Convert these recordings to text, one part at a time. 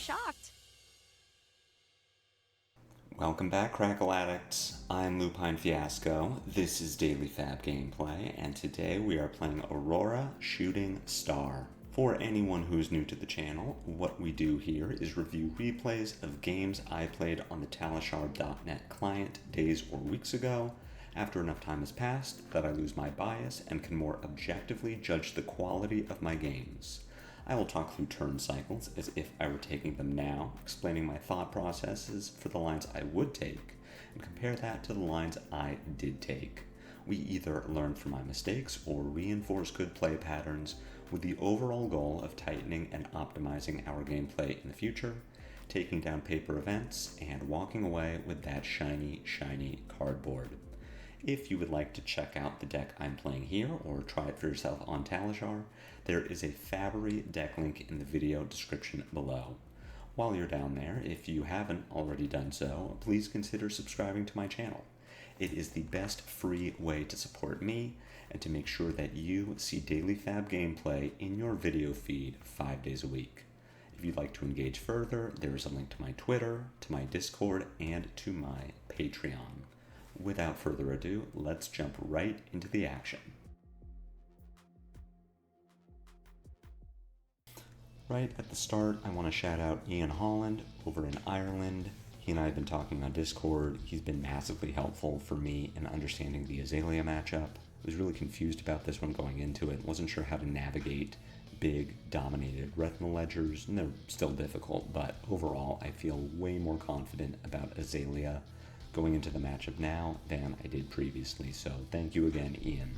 shocked. Welcome back, Crackle Addicts. I'm Lupine Fiasco. This is Daily FaB Gameplay, and today we are playing Aurora Shooting Star. For anyone who's new to the channel, what we do here is review replays of games I played on the Talishar.net client days or weeks ago, after enough time has passed that I lose my bias and can more objectively judge the quality of my games. I will talk through turn cycles as if I were taking them now, explaining my thought processes for the lines I would take, and compare that to the lines I did take. We either learn from my mistakes or reinforce good play patterns with the overall goal of tightening and optimizing our gameplay in the future, taking down paper events, and walking away with that shiny, shiny cardboard. If you would like to check out the deck I'm playing here or try it for yourself on Talishar, there is a FaB deck link in the video description below. While you're down there, if you haven't already done so, please consider subscribing to my channel. It is the best free way to support me and to make sure that you see daily FaB gameplay in your video feed 5 days a week. If you'd like to engage further, there is a link to my Twitter, to my Discord, and to my Patreon. Without further ado, let's jump right into the action. Right at the start, I want to shout out Ian Holland over in Ireland. He and I have been talking on Discord. He's been massively helpful for me in understanding the Azalea matchup. I was really confused about this one going into it. Wasn't sure how to navigate big, dominated retinal ledgers, and they're still difficult, but overall I feel way more confident about Azalea going into the matchup now than I did previously, so thank you again, Ian.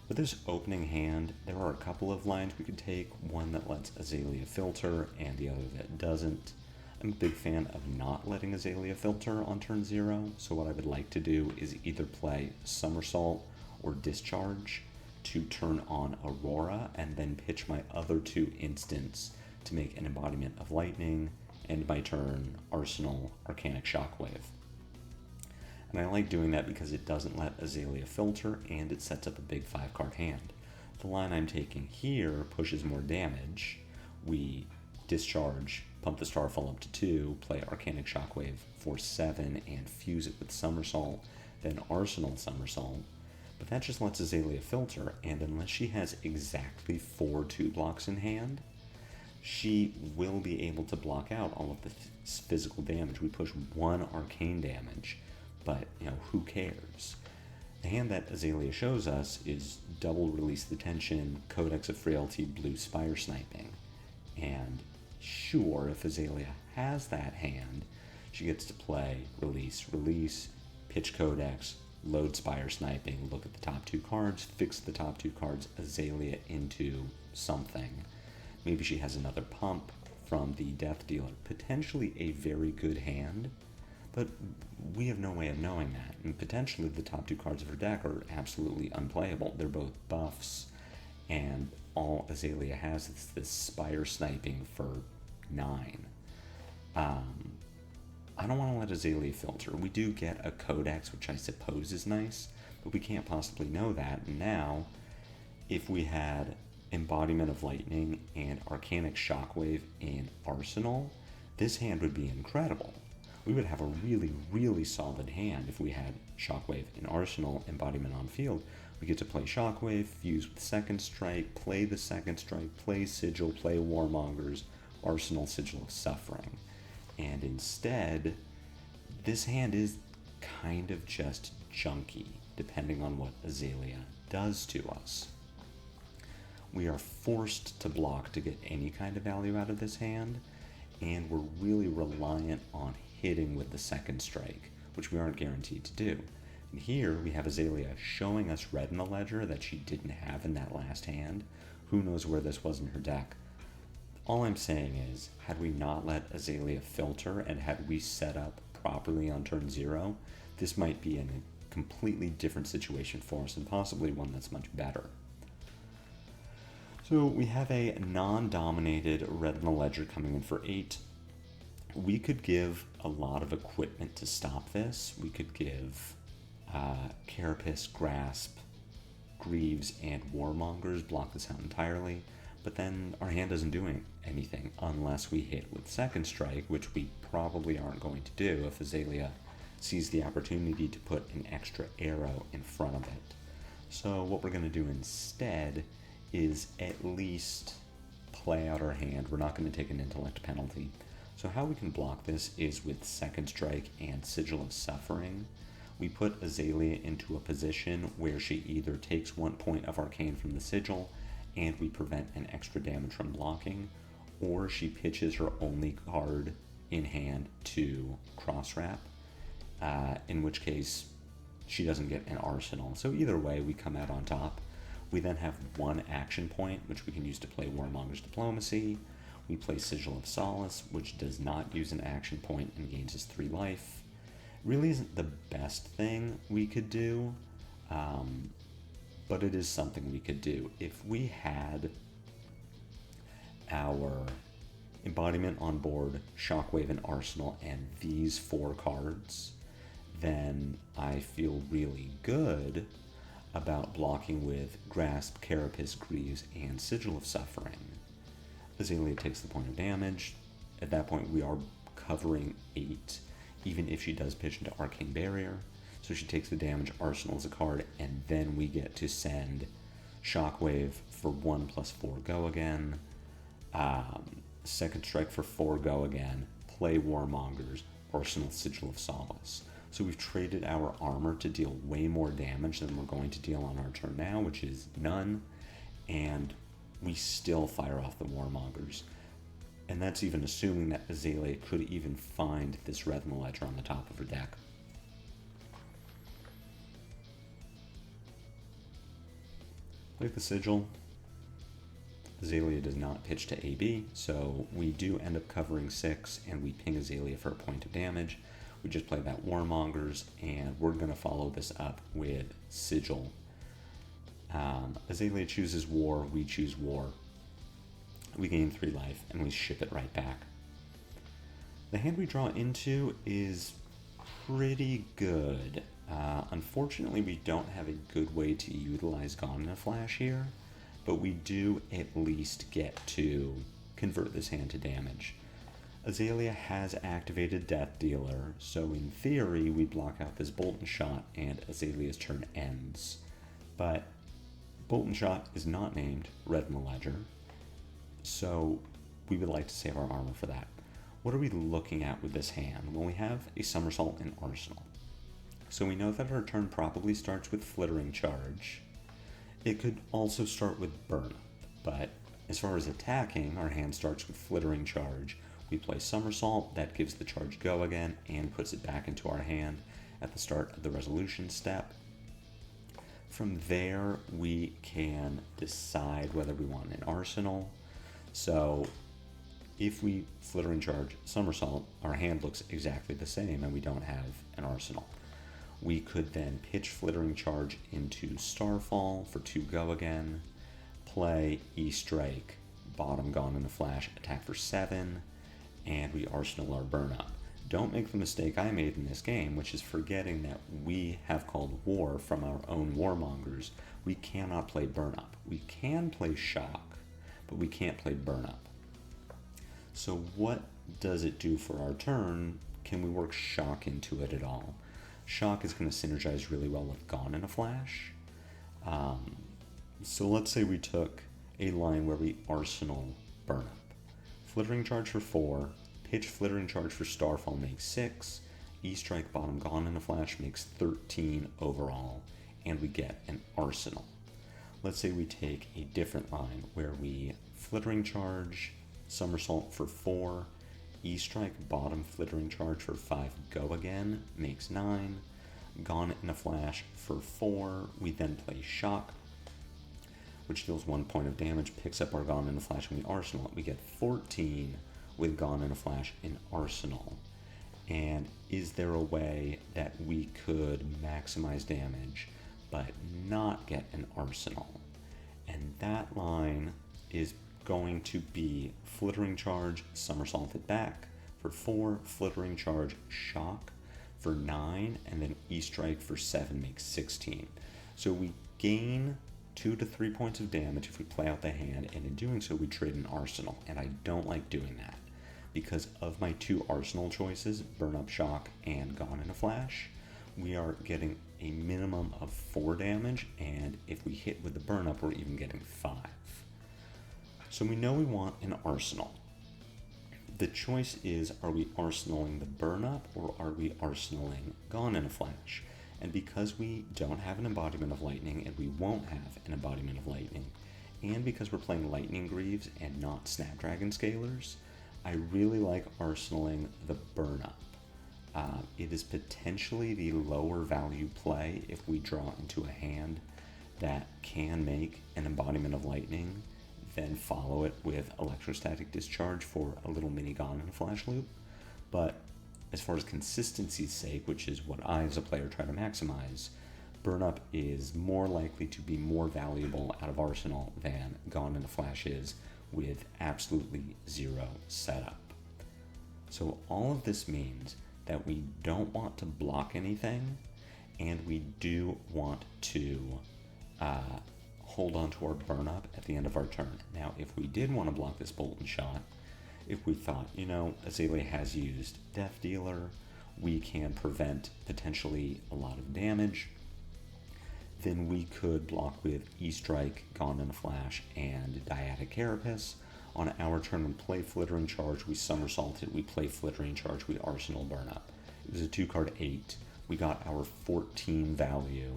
With this opening hand, there are a couple of lines we could take, one that lets Azalea filter and the other that doesn't. I'm a big fan of not letting Azalea filter on turn 0, so what I would like to do is either play Somersault or Discharge to turn on Aurora and then pitch my other two instants to make an embodiment of Lightning, and my turn Arsenal Arcanic Shockwave. And I like doing that because it doesn't let Azalea filter and it sets up a big 5-card hand. The line I'm taking here pushes more damage. We discharge, pump the Starfall up to 2, play Arcanic Shockwave for 7 and fuse it with Somersault, then Arsenal Somersault. But that just lets Azalea filter, and unless she has exactly 4 2-blocks in hand, she will be able to block out all of the physical damage. We push 1 arcane damage. But, who cares? The hand that Azalea shows us is double Release the Tension, Codex of Frailty, Blue Spire Sniping. And sure, if Azalea has that hand, she gets to play Release, pitch Codex, load Spire Sniping, look at the top 2 cards, fix the top 2 cards, Azalea into something. Maybe she has another pump from the Death Dealer, potentially a very good hand. But we have no way of knowing that, and potentially the top 2 cards of her deck are absolutely unplayable. They're both buffs, and all Azalea has is this Spire Sniping for 9. I don't want to let Azalea filter. We do get a Codex, which I suppose is nice, but we can't possibly know that. And now, if we had Embodiment of Lightning and Arcanic Shockwave in Arsenal, this hand would be incredible. We would have a really, really solid hand if we had Shockwave in Arsenal, Embodiment on field. We get to play Shockwave, fuse with Second Strike, play the Second Strike, play Sigil, play Warmongers, Arsenal Sigil of Suffering. And instead, this hand is kind of just junky, depending on what Azalea does to us. We are forced to block to get any kind of value out of this hand, and we're really reliant on hitting with the Second Strike, which we aren't guaranteed to do. And here we have Azalea showing us red in the ledger that she didn't have in that last hand. Who knows where this was in her deck? All I'm saying is, had we not let Azalea filter and had we set up properly on turn 0, this might be in a completely different situation for us, and possibly one that's much better. So we have a non-dominated red in the ledger coming in for 8. We could give a lot of equipment to stop this. We could give Carapace, Grasp, Greaves, and Warmongers block this out entirely. but then our hand doesn't do anything unless we hit with second strike, which we probably aren't going to do if Azalea sees the opportunity to put an extra arrow in front of it. So what we're going to do instead is at least play out our hand. We're not going to take an intellect penalty. So how we can block this is with second strike and Sigil of Suffering. We put Azalea into a position where she either takes 1 point of arcane from the sigil and we prevent an extra damage from blocking, or she pitches her only card in hand to cross wrap, in which case she doesn't get an arsenal. So either way, we come out on top. We then have 1 action point, which we can use to play Warmonger's Diplomacy. We play Sigil of Solace, which does not use an action point and gains us 3 life. Really isn't the best thing we could do, but it is something we could do. If we had our embodiment on board, Shockwave and Arsenal, and these 4 cards, then I feel really good about blocking with Grasp, Carapace, Greaves, and Sigil of Suffering. Azalea takes the point of damage. At that point, we are covering 8, even if she does pitch into Arcane Barrier. So she takes the damage, Arsenal is a card, and then we get to send Shockwave for 1+4 go again, second strike for 4 go again, play Warmongers, Arsenal, Sigil of Solace. So we've traded our armor to deal way more damage than we're going to deal on our turn now, which is none, and we still fire off the Warmongers. And that's even assuming that Azalea could even find this Rhythm Ledger on the top of her deck. With the Sigil, Azalea does not pitch to AB, so we do end up covering 6, and we ping Azalea for a point of damage. We just play that Warmongers, and we're going to follow this up with Sigil. Azalea chooses War, we choose War. We gain 3 life, and we ship it right back. The hand we draw into is pretty good. Unfortunately, we don't have a good way to utilize Gone in a Flash here, but we do at least get to convert this hand to damage. Azalea has activated Death Dealer, so in theory we block out this Bolt and Shot and Azalea's turn ends. But Bolt and Shot is not named Rhythm Ledger, so we would like to save our armor for that. What are we looking at with this hand? Well, we have a Somersault and Arsenal. So we know that our turn probably starts with Flittering Charge. It could also start with Burn Up, but as far as attacking, our hand starts with Flittering Charge. We play Somersault, that gives the charge go again and puts it back into our hand at the start of the resolution step. From there, we can decide whether we want an Arsenal. So if we Flittering Charge Somersault, our hand looks exactly the same and we don't have an Arsenal. We could then pitch Flittering Charge into Starfall for 2 go again, play E-Strike, bottom Gone in a Flash, attack for 7, and we Arsenal our Burn Up. Don't make the mistake I made in this game, which is forgetting that we have called War from our own Warmongers. We cannot play Burn Up. We can play Shock, but we can't play Burn Up. So what does it do for our turn? Can we work Shock into it at all? Shock is going to synergize really well with Gone in a Flash. So let's say we took a line where we Arsenal Burn Up. Flittering Charge for 4, pitch Flittering Charge for Starfall makes 6, E-Strike bottom Gone in a Flash makes 13 overall, and we get an Arsenal. Let's say we take a different line where we Flittering Charge, Somersault for 4, E-Strike bottom Flittering Charge for 5 go again makes 9, Gone in a Flash for 4, we then play Shock, which deals 1 point of damage, picks up our Gone in a Flash, and we Arsenal it. We get 14 with Gone in a Flash in Arsenal. And is there a way that we could maximize damage but not get an Arsenal? And that line is going to be Flittering Charge, Somersault it back for 4, Flittering Charge, Shock for 9, and then E-Strike for 7 makes 16. So we gain 2 to 3 points of damage if we play out the hand, and in doing so we trade an arsenal, and I don't like doing that. Because of my 2 arsenal choices, Burn Up Shock and Gone in a Flash, we are getting a minimum of 4 damage, and if we hit with the Burn Up, we're even getting 5. So we know we want an arsenal. The choice is, are we arsenaling the Burn Up, or are we arsenaling Gone in a Flash? And because we don't have an embodiment of lightning, and we won't have an embodiment of lightning, and because we're playing Lightning Greaves and not Snapdragon Scalers, I really like arsenaling the Burn Up. It is potentially the lower value play if we draw into a hand that can make an embodiment of lightning, then follow it with Electrostatic Discharge for a little mini Gone in a Flash loop. But as far as consistency's sake, which is what I as a player try to maximize, Burn Up is more likely to be more valuable out of Arsenal than Gone in a Flash is with absolutely 0 setup. So all of this means that we don't want to block anything, and we do want to hold on to our Burn Up at the end of our turn. Now, if we did want to block this Bolt and Shot, if we thought, Azalea has used Death Dealer, we can prevent potentially a lot of damage, then we could block with E-Strike, Gone in a Flash, and Dyadic Carapace. On our turn, we play Flittering Charge, we somersault it, we play Flittering Charge, we Arsenal Burn Up. It was a 2-card 8. We got our 14 value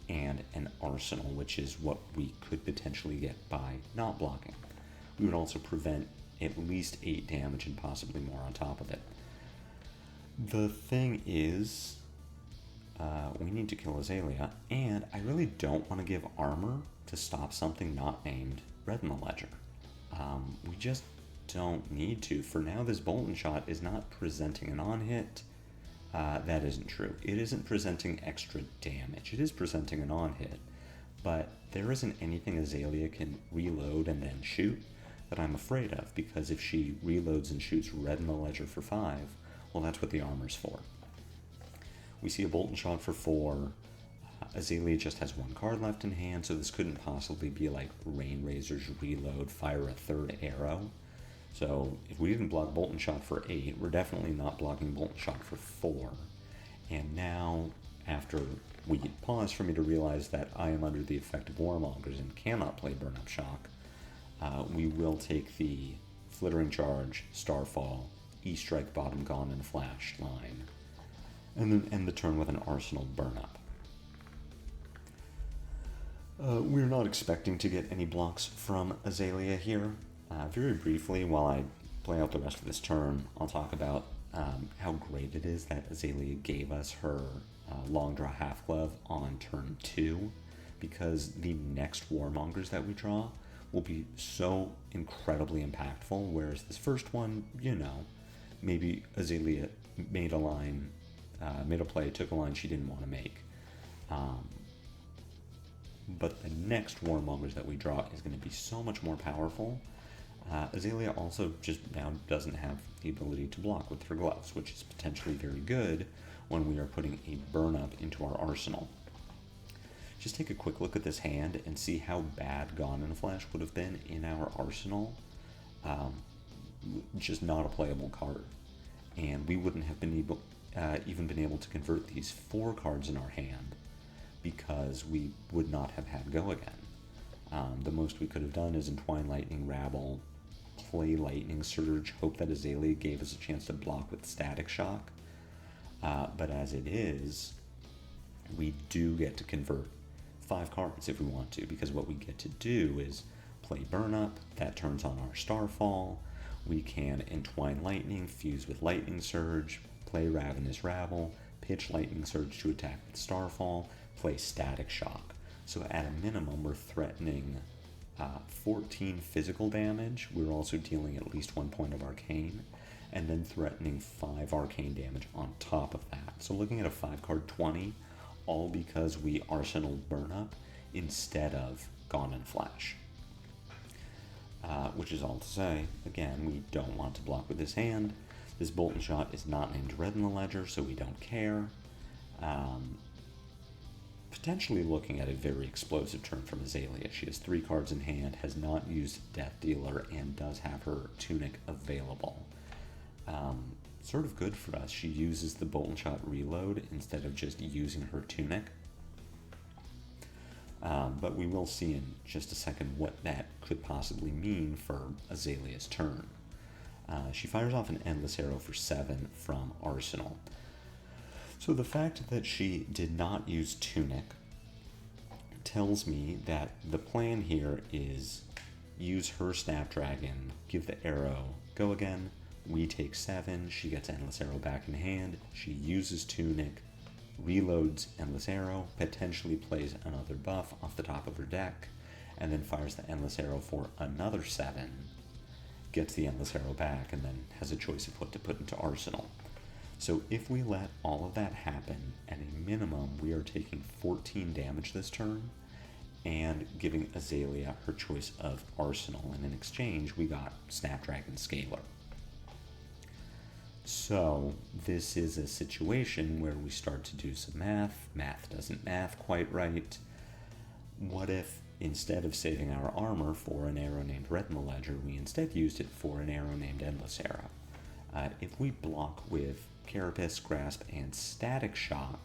and an Arsenal, which is what we could potentially get by not blocking. We would also prevent at least 8 damage and possibly more on top of it. The thing is, we need to kill Azalea, and I really don't want to give armor to stop something not named Retinal Ledger. We just don't need to. For now, this Bolt and Shot is not presenting an on-hit. That isn't true. It isn't presenting extra damage. It is presenting an on-hit, but there isn't anything Azalea can reload and then shoot that I'm afraid of, because if she reloads and shoots Retinal Ledger for 5, well, that's what the armor's for. We see a Bolt and Shot for 4. Azalea just has 1 card left in hand, so this couldn't possibly be like Rain Razor's reload, fire a 3rd arrow. So if we didn't block Bolt and Shot for 8, we're definitely not blocking Bolt and Shot for 4. And now, after we pause for me to realize that I am under the effect of Warmongers and cannot play Burn Up Shock, we will take the Flittering Charge, Starfall, E-Strike bottom Gone in a Flash line, and then end the turn with an Arsenal Burn Up. We're not expecting to get any blocks from Azalea here. Very briefly, while I play out the rest of this turn, I'll talk about how great it is that Azalea gave us her long draw half glove on turn 2, because the next Warmongers that we draw will be so incredibly impactful, whereas this first one, maybe Azalea made a line, made a play, took a line she didn't want to make. But the next Warmongers that we draw is going to be so much more powerful. Azalea also just now doesn't have the ability to block with her gloves, which is potentially very good when we are putting a Burn Up into our arsenal. Just take a quick look at this hand and see how bad Gone in a Flash would have been in our arsenal. Just not a playable card. And we wouldn't have been even been able to convert these 4 cards in our hand, because we would not have had Go again. The most we could have done is Entwine Lightning, Rabble, play Lightning Surge, hope that Azalea gave us a chance to block with Static Shock. But as it is, we do get to convert 5 cards if we want to, because what we get to do is play Burn Up, that turns on our Starfall. We can Entwine Lightning, fuse with Lightning Surge, play Ravenous Rabble, pitch Lightning Surge to attack with Starfall, play Static Shock. So at a minimum, we're threatening 14 physical damage. We're also dealing at least 1 point of Arcane, and then threatening 5 Arcane damage on top of that. So looking at a 5-card 20, all because we Arsenal Burn Up instead of Gone in a Flash. Which is all to say, again, we don't want to block with this hand. This Bolt and Shot is not named Red in the Ledger, so we don't care. potentially looking at a very explosive turn from Azalea. She has 3 cards in hand, has not used Death Dealer, and does have her Tunic available. Sort of good for us. She uses the Bolt and Shot reload instead of just using her Tunic. But we will see in just a second what that could possibly mean for Azalea's turn. She fires off an Endless Arrow for 7 from Arsenal. So the fact that she did not use Tunic tells me that the plan here is use her Snapdragon, give the arrow, go again, we take 7, she gets Endless Arrow back in hand, she uses Tunic, reloads Endless Arrow, potentially plays another buff off the top of her deck, and then fires the Endless Arrow for another 7, gets the Endless Arrow back, and then has a choice of what to put into Arsenal. So if we let all of that happen, at a minimum, we are taking 14 damage this turn, and giving Azalea her choice of Arsenal, and in exchange, we got Snapdragon Scalar. So this is a situation where we start to do some math. Math doesn't math quite right. What if instead of saving our armor for an arrow named Red in the Ledger, we instead used it for an arrow named Endless Arrow? If we block with Carapace, Grasp, and Static Shock,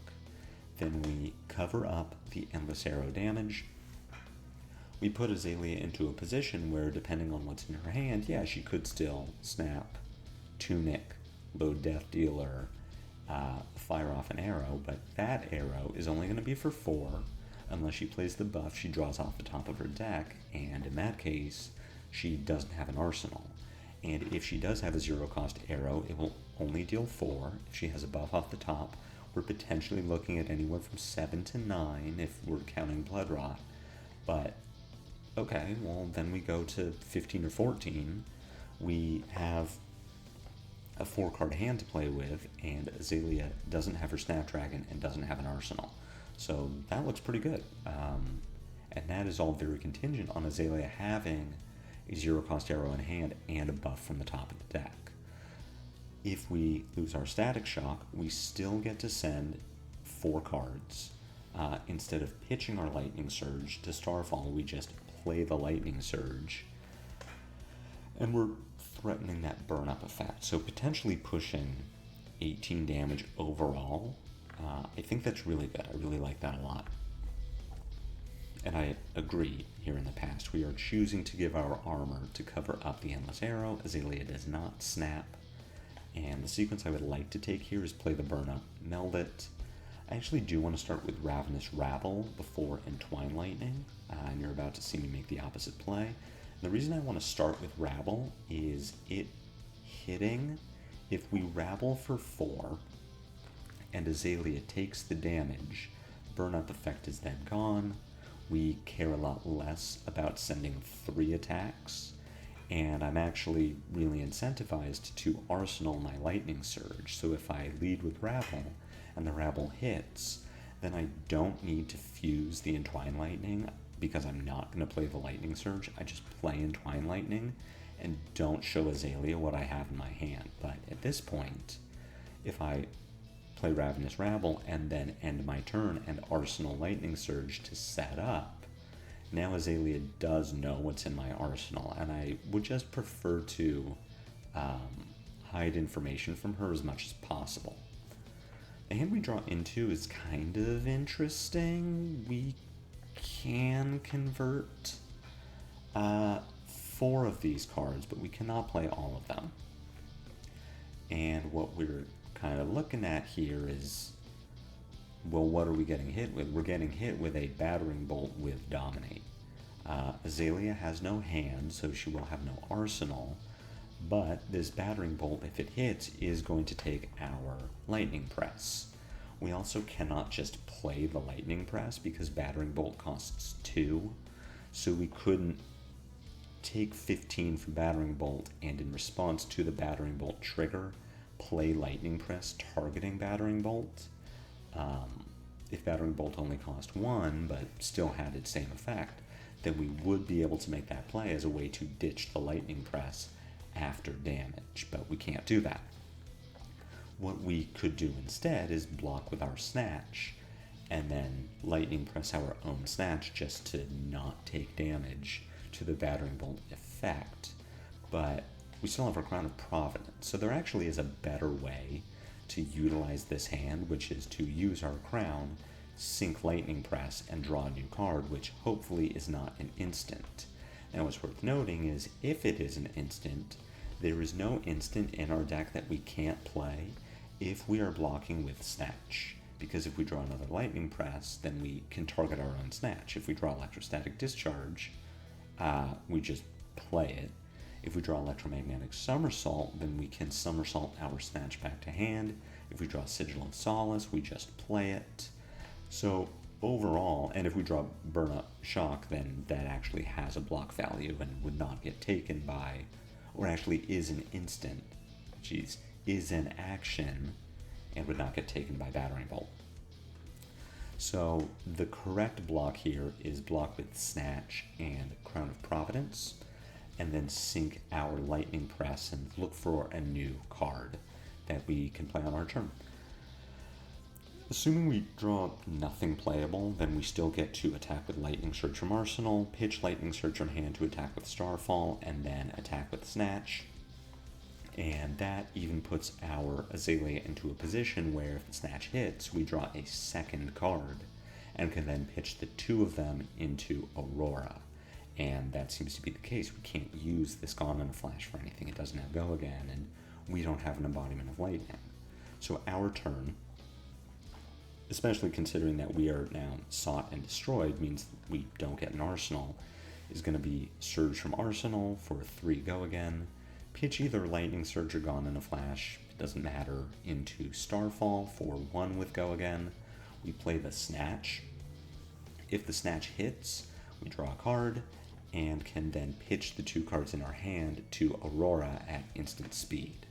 then we cover up the Endless Arrow damage. We put Azalea into a position where, depending on what's in her hand, yeah, she could still snap, Tunic, load Death Dealer, fire off an arrow, but that arrow is only going to be for 4 unless she plays the buff she draws off the top of her deck, and in that case, she doesn't have an arsenal. And if she does have a 0-cost arrow, it will only deal 4. If she has a buff off the top, we're potentially looking at anywhere from 7 to 9 if we're counting Blood Rot. But, okay, well, then we go to 15 or 14. We have a 4-card hand to play with, and Azalea doesn't have her Snapdragon and doesn't have an arsenal. So that looks pretty good. And that is all very contingent on Azalea having a 0-cost arrow in hand and a buff from the top of the deck. If we lose our Static Shock, we still get to send 4 cards. Instead of pitching our Lightning Surge to Starfall, we just play the Lightning Surge. And we're threatening that burn-up effect, so potentially pushing 18 damage overall. I think that's really good. I really like that a lot. And I agree, here in the past, we are choosing to give our armor to cover up the Endless Arrow. Azalea does not snap. And the sequence I would like to take here is play the burn-up, meld it. I actually do want to start with Ravenous Rabble before Entwine Lightning, and you're about to see me make the opposite play. The reason I want to start with Rabble is it hitting. If we Rabble for 4 and Azalea takes the damage, burn-up effect is then gone. We care a lot less about sending 3 attacks, and I'm actually really incentivized to arsenal my Lightning Surge. So if I lead with Rabble and the Rabble hits, then I don't need to fuse the Entwine Lightning, because I'm not going to play the Lightning Surge. I just play Entwine Lightning and don't show Azalea what I have in my hand. But at this point, if I play Ravenous Rabble and then end my turn and Arsenal Lightning Surge to set up, now Azalea does know what's in my arsenal, and I would just prefer to hide information from her as much as possible. The hand we draw into is kind of interesting. We can convert 4 of these cards, but we cannot play all of them. And what we're kind of looking at here is, well, what are we getting hit with? We're getting hit with a Battering Bolt with Dominate. Azalea has no hand, so she will have no arsenal, but this Battering Bolt, if it hits, is going to take our Lightning Press. We also cannot just play the Lightning Press because Battering Bolt costs 2, so we couldn't take 15 from Battering Bolt and in response to the Battering Bolt trigger, play Lightning Press targeting Battering Bolt. If Battering Bolt only cost 1 but still had its same effect, then we would be able to make that play as a way to ditch the Lightning Press after damage, but we can't do that. What we could do instead is block with our Snatch and then lightning press our own snatch just to not take damage to the battering bolt effect. But we still have our Crown of Providence, so there actually is a better way to utilize this hand, which is to use our crown, sink lightning press, and draw a new card, which hopefully is not an instant. Now what's worth noting is if it is an instant, there is no instant in our deck that we can't play if we are blocking with Snatch, because if we draw another lightning press, then we can target our own Snatch. If we draw Electrostatic Discharge, we just play it. If we draw Electromagnetic Somersault, then we can somersault our Snatch back to hand. If we draw Sigil of Solace, we just play it. So overall, and if we draw Burn Up Shock, then that actually has a block value and would not get taken by, or actually is an instant, is an action and would not get taken by Battering Bolt. So the correct block here is block with Snatch and Crown of Providence, and then sink our Lightning Press and look for a new card that we can play on our turn. Assuming we draw nothing playable, then we still get to attack with Lightning Surge from Arsenal, pitch Lightning Surge from hand to attack with Starfall, and then attack with Snatch. And that even puts our Azalea into a position where if the Snatch hits, we draw a second card and can then pitch the two of them into Aurora. And that seems to be the case. We can't use this Gone in a Flash for anything. It doesn't have Go Again, and we don't have an embodiment of lightning. So our turn, especially considering that we are now sought and destroyed, means we don't get an Arsenal, is going to be Surge from Arsenal for 3 Go Again, pitch either Lightning Surge or Gone in a Flash, it doesn't matter, into Starfall for 1 with Go Again. We play the Snatch. If the Snatch hits, we draw a card, and can then pitch the 2 cards in our hand to Aurora at instant speed.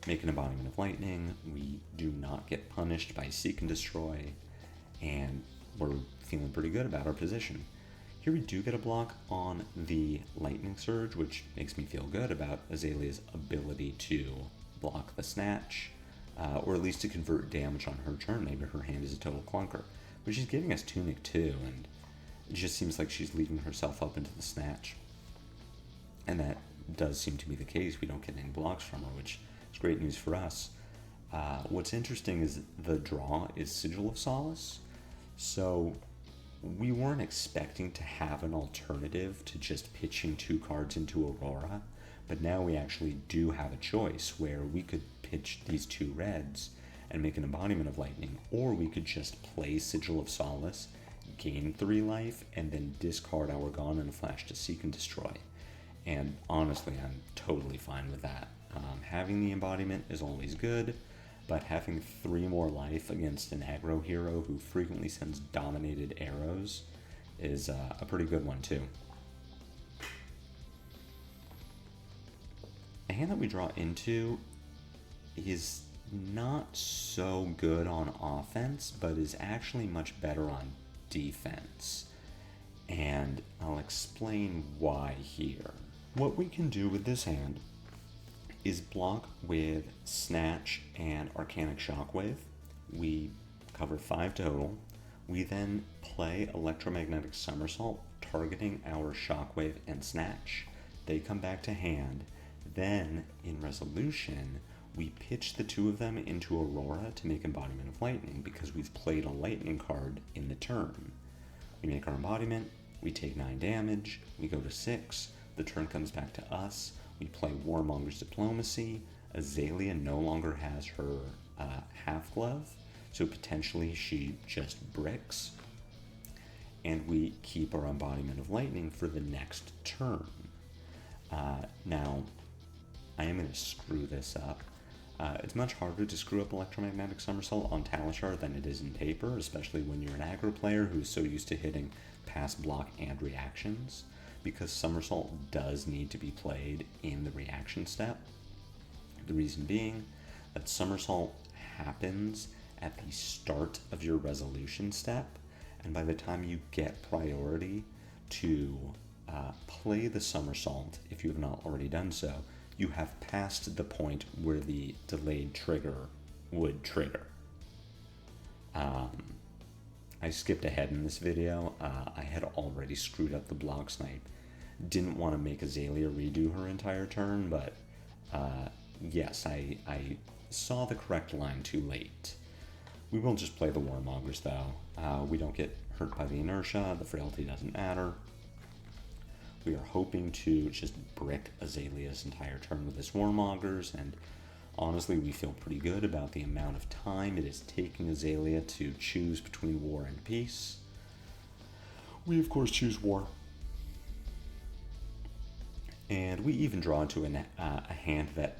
Make an embodiment of lightning, we do not get punished by Seek and Destroy, and we're feeling pretty good about our position. Here we do get a block on the Lightning Surge, which makes me feel good about Azalea's ability to block the Snatch, or at least to convert damage on her turn. Maybe her hand is a total clunker. But she's giving us Tunic too, and it just seems like she's leaving herself up into the Snatch. And that does seem to be the case. We don't get any blocks from her, which is great news for us. What's interesting is the draw is Sigil of Solace. So we weren't expecting to have an alternative to just pitching 2 cards into Aurora, but now we actually do have a choice where we could pitch these 2 reds and make an embodiment of lightning, or we could just play Sigil of Solace, gain 3 life, and then discard our Gone in a Flash to Seek and Destroy. And honestly, I'm totally fine with that. Having the embodiment is always good, but having 3 more life against an aggro hero who frequently sends dominated arrows is a pretty good one too. A hand that we draw into is not so good on offense, but is actually much better on defense. And I'll explain why here. What we can do with this hand is block with Snatch and Arcanic Shockwave. We cover 5 total. We then play Electromagnetic Somersault, targeting our Shockwave and Snatch. They come back to hand. Then, in resolution, we pitch the 2 of them into Aurora to make Embodiment of Lightning because we've played a lightning card in the turn. We make our embodiment, we take 9 damage, we go to 6, the turn comes back to us, we play Warmonger's Diplomacy. Azalea no longer has her half glove, so potentially she just bricks. And we keep our embodiment of lightning for the next turn. Now, I am going to screw this up. It's much harder to screw up Electromagnetic Somersault on Talishar than it is in paper, especially when you're an aggro player who's so used to hitting pass, block, and reactions, because Somersault does need to be played in the reaction step. The reason being that Somersault happens at the start of your resolution step, and by the time you get priority to play the Somersault, if you have not already done so, you have passed the point where the delayed trigger would trigger. I skipped ahead in this video. I had already screwed up the block snipe. Didn't want to make Azalea redo her entire turn, but yes, I saw the correct line too late. We will just play the Warmongers though. We don't get hurt by the inertia, the frailty doesn't matter. We are hoping to just brick Azalea's entire turn with this Warmongers, and honestly, we feel pretty good about the amount of time it is taking Azalea to choose between war and peace. We, of course, choose war. And we even draw into a hand that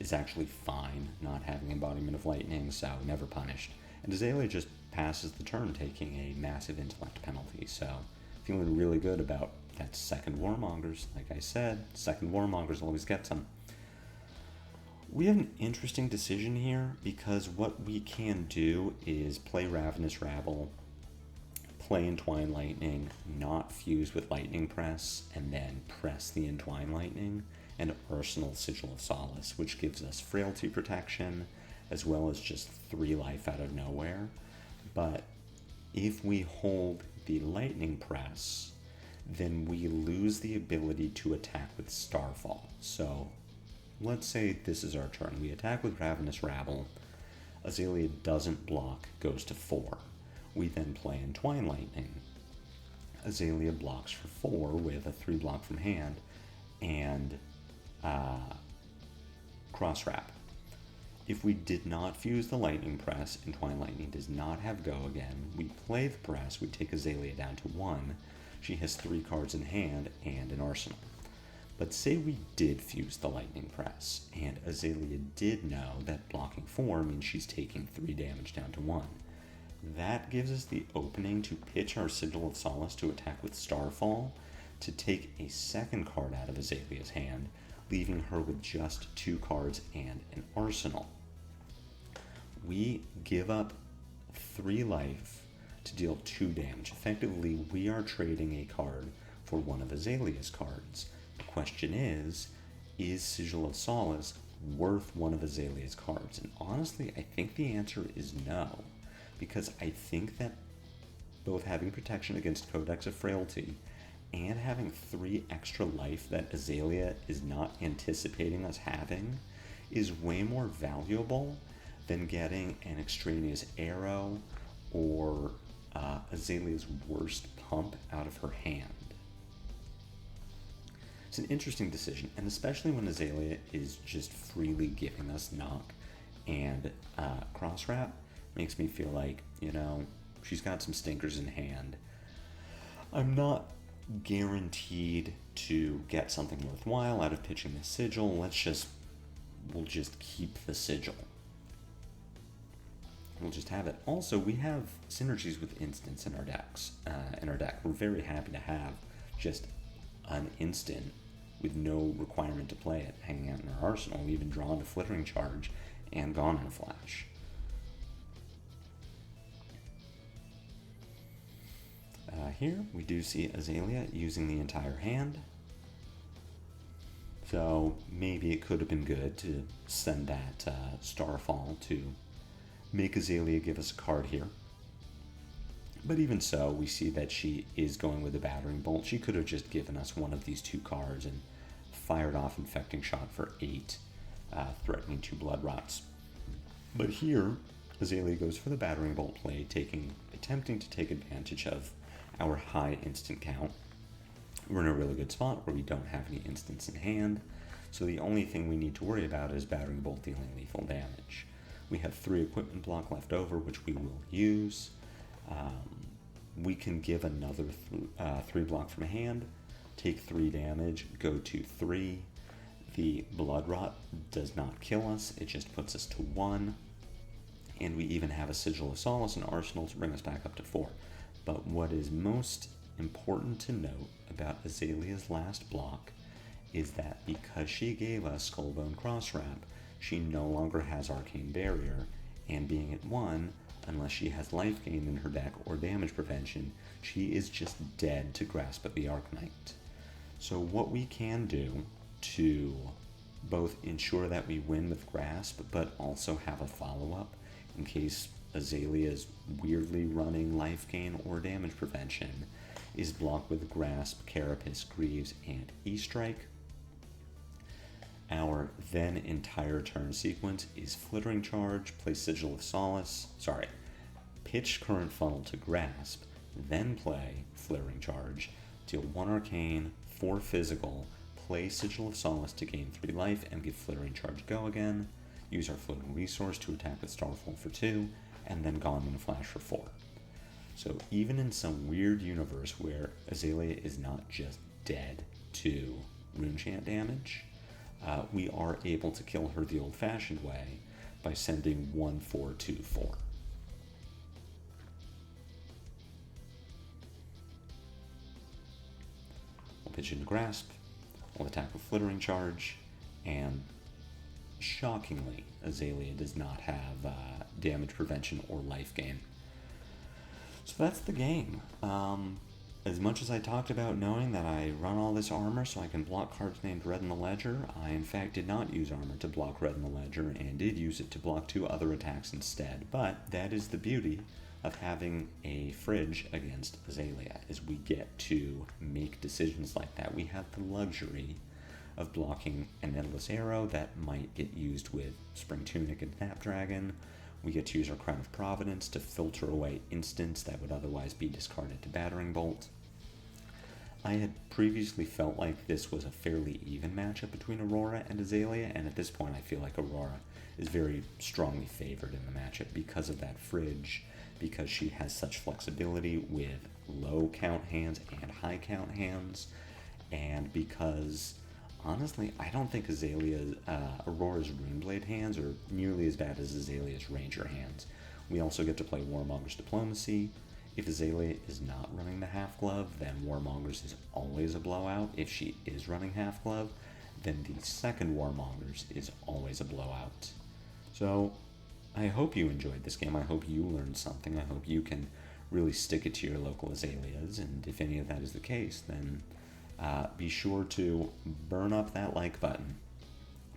is actually fine, not having Embodiment of Lightning, so never punished. And Azalea just passes the turn, taking a massive intellect penalty, so feeling really good about that second Warmongers. Like I said, second Warmongers always gets them. We have an interesting decision here, because what we can do is play Ravenous Rabble, play Entwine Lightning, not fuse with Lightning Press, and then press the Entwine Lightning, and Arsenal Sigil of Solace, which gives us frailty protection, as well as just 3 life out of nowhere. But if we hold the Lightning Press, then we lose the ability to attack with Starfall. So let's say this is our turn. We attack with Ravenous Rabble. Azalea doesn't block, goes to 4. We then play Entwine Lightning. Azalea blocks for 4 with a 3 block from hand and Cross Wrap. If we did not fuse the Lightning Press, Entwine Lightning does not have go again. We play the press, we take Azalea down to 1. She has 3 cards in hand and an arsenal. But say we did fuse the Lightning Press, and Azalea did know that blocking 4 means she's taking 3 damage down to 1. That gives us the opening to pitch our Sigil of Solace to attack with Starfall, to take a second card out of Azalea's hand, leaving her with just 2 cards and an arsenal. We give up 3 life to deal 2 damage. Effectively, we are trading a card for one of Azalea's cards. The question is Sigil of Solace worth one of Azalea's cards? And honestly, I think the answer is no, because I think that both having protection against Codex of Frailty and having 3 extra life that Azalea is not anticipating us having is way more valuable than getting an extraneous arrow or Azalea's worst pump out of her hand. It's an interesting decision, and especially when Azalea is just freely giving us knock and Cross Wrap makes me feel like, she's got some stinkers in hand. I'm not guaranteed to get something worthwhile out of pitching the Sigil. We'll just keep the Sigil. We'll just have it. Also, we have synergies with instants in our decks. We're very happy to have just an instant with no requirement to play it hanging out in our arsenal. We've even drawn a Flittering Charge and gone in a flash. Here we do see Azalea using the entire hand, so maybe it could have been good to send that Starfall to make Azalea give us a card here. But even so, we see that she is going with the Battering Bolt. She could have just given us one of these 2 cards and fired off Infecting Shot for 8, threatening 2 Blood Rots. But here, Azalea goes for the Battering Bolt play, attempting to take advantage of our high instant count. We're in a really good spot where we don't have any instants in hand, so the only thing we need to worry about is Battering Bolt dealing lethal damage. We have 3 equipment block left over, which we will use. We can give another 3 block from hand, take 3 damage, go to 3. The Blood Rot does not kill us, it just puts us to 1. And we even have a Sigil of Solace and Arsenal to bring us back up to 4. But what is most important to note about Azalea's last block is that because she gave us Skullbone Cross Wrap, she no longer has Arcane Barrier, and being at 1, unless she has life gain in her deck or damage prevention, she is just dead to Grasp at the Arknight. So what we can do to both ensure that we win with Grasp, but also have a follow-up in case Azalea's weirdly running life gain or damage prevention is blocked with Grasp, Carapace, Greaves, and E-Strike. Our then entire turn sequence is Flittering Charge, play Sigil of Solace, pitch Current Funnel to Grasp, then play Flittering Charge, deal 1 Arcane, 4 Physical, play Sigil of Solace to gain 3 life and give Flittering Charge go again, use our Floating Resource to attack with Starfall for 2, and then Gone in a Flash for 4. So even in some weird universe where Azalea is not just dead to Runechant damage, we are able to kill her the old-fashioned way by sending 1-4-2-4. We'll pitch into Grasp, we'll attack with Flittering Charge, and shockingly, Azalea does not have damage prevention or life gain. So that's the game. As much as I talked about knowing that I run all this armor so I can block cards named Red in the Ledger, I in fact did not use armor to block Red in the Ledger and did use it to block 2 other attacks instead. But that is the beauty of having a fridge against Azalea, is we get to make decisions like that. We have the luxury of blocking an Endless Arrow that might get used with Spring Tunic and Snapdragon. We get to use our Crown of Providence to filter away instants that would otherwise be discarded to Battering Bolt. I had previously felt like this was a fairly even matchup between Aurora and Azalea, and at this point I feel like Aurora is very strongly favored in the matchup because of that fridge, because she has such flexibility with low count hands and high count hands, and because honestly, I don't think Aurora's Runeblade hands are nearly as bad as Azalea's Ranger hands. We also get to play Warmonger's Diplomacy. If Azalea is not running the Half-Glove, then Warmonger's is always a blowout. If she is running Half-Glove, then the second Warmonger's is always a blowout. So, I hope you enjoyed this game. I hope you learned something. I hope you can really stick it to your local Azaleas, and if any of that is the case, then be sure to burn up that like button.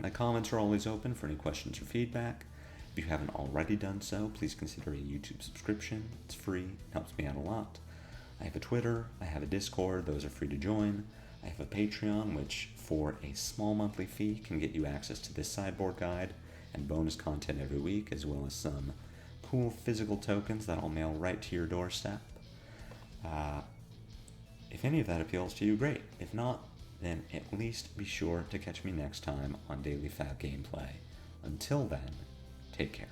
My comments are always open for any questions or feedback. If you haven't already done so, please consider a YouTube subscription. It's free, it helps me out a lot. I have a Twitter, I have a Discord, those are free to join. I have a Patreon, which for a small monthly fee can get you access to this sideboard guide and bonus content every week, as well as some cool physical tokens that I'll mail right to your doorstep. If any of that appeals to you, great. If not, then at least be sure to catch me next time on Daily FaB Gameplay. Until then, take care.